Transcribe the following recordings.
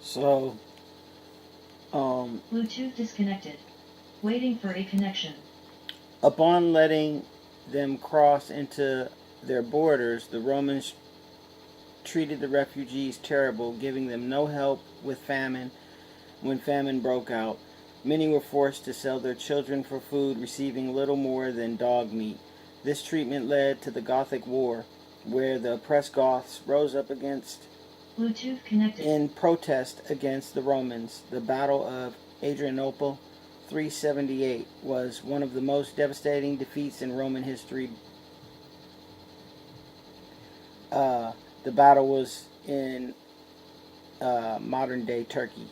So, Bluetooth disconnected. Waiting for a connection. upon letting them cross into their borders, the Romans treated the refugees terrible, giving them no help with famine when famine broke out. Many were forced to sell their children for food, receiving little more than dog meat. This treatment led to the Gothic War, where the oppressed Goths rose up Bluetooth connected. in protest against the Romans. The Battle of Adrianople 378 was one of the most devastating defeats in Roman history. The battle was in modern-day Turkey.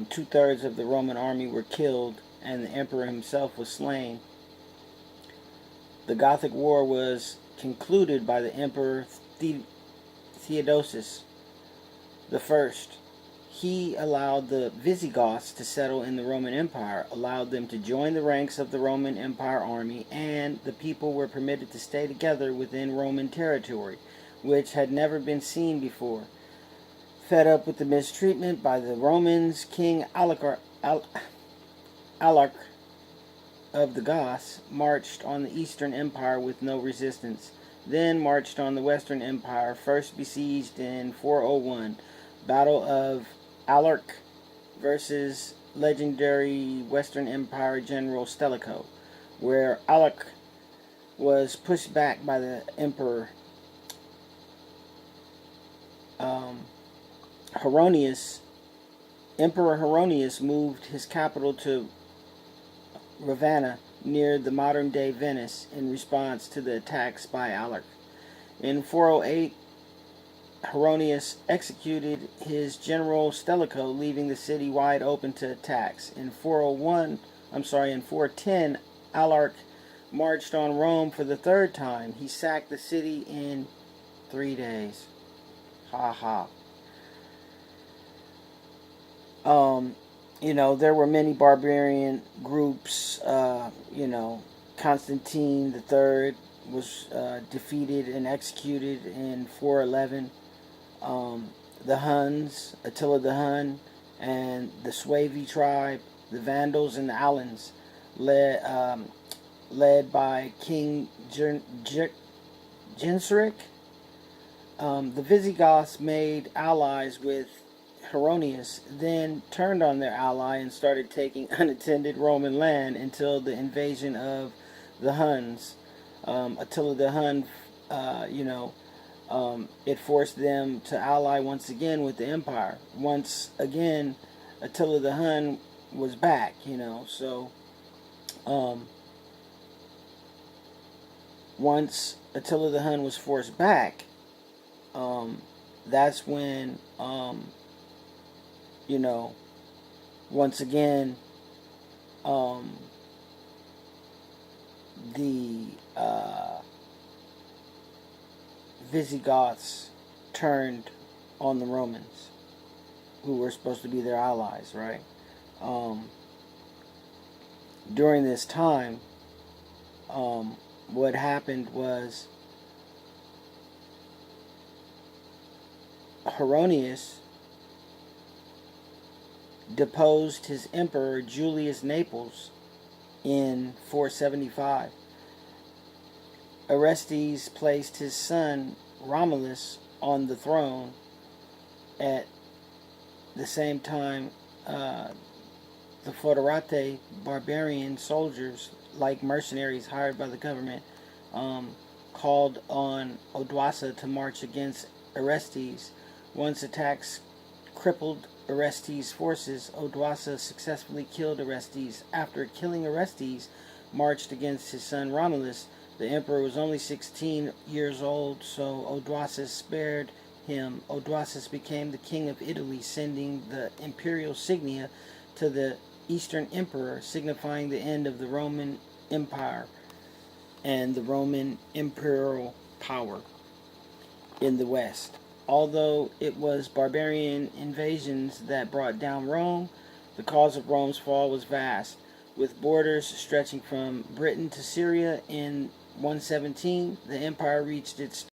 Two-thirds of the Roman army were killed, and the emperor himself was slain. The Gothic War was concluded by the Emperor Theodosius I. He allowed the Visigoths to settle in the Roman Empire, allowed them to join the ranks of the Roman Empire army, and the people were permitted to stay together within Roman territory, which had never been seen before. Fed up with the mistreatment by the Romans, King Alaric of the Goths marched on the Eastern Empire with no resistance, then marched on the Western Empire, first besieged in 401, Battle of Alaric versus legendary Western Empire General Stilicho, where Alaric was pushed back by the Emperor Emperor Heronius moved his capital to Ravenna, near the modern-day Venice, in response to the attacks by Alaric. In 408, Heronius executed his general Stilicho, leaving the city wide open to attacks. In 410, Alaric marched on Rome for the third time. He sacked the city in 3 days. Ha ha. There were many barbarian groups. Constantine III was defeated and executed in 411. The Huns, Attila the Hun, and the Suevi tribe, the Vandals and the Alans, led by King Genseric. The Visigoths made allies with Heronius, then turned on their ally and started taking unattended Roman land until the invasion of the Huns. Attila the Hun, it forced them to ally once again with the empire. Once again, Attila the Hun was back, once Attila the Hun was forced back, that's when, once again, the Visigoths turned on the Romans, who were supposed to be their allies, right? During this time, what happened was Heronius deposed his emperor Julius Naples in 475. Orestes placed his son Romulus on the throne. At the same time, the Foederate barbarian soldiers, like mercenaries hired by the government, called on Odoacer to march against Orestes. Once attacks crippled Orestes' forces, Odoacer successfully killed Orestes. After killing Orestes, marched against his son Romulus. The emperor was only 16 years old, so Odoacer spared him. Odoacer became the king of Italy, sending the imperial signia to the Eastern Emperor, signifying the end of the Roman Empire and the Roman imperial power in the West. Although it was barbarian invasions that brought down Rome, the cause of Rome's fall was vast, with borders stretching from Britain to Syria. In 117, the empire reached its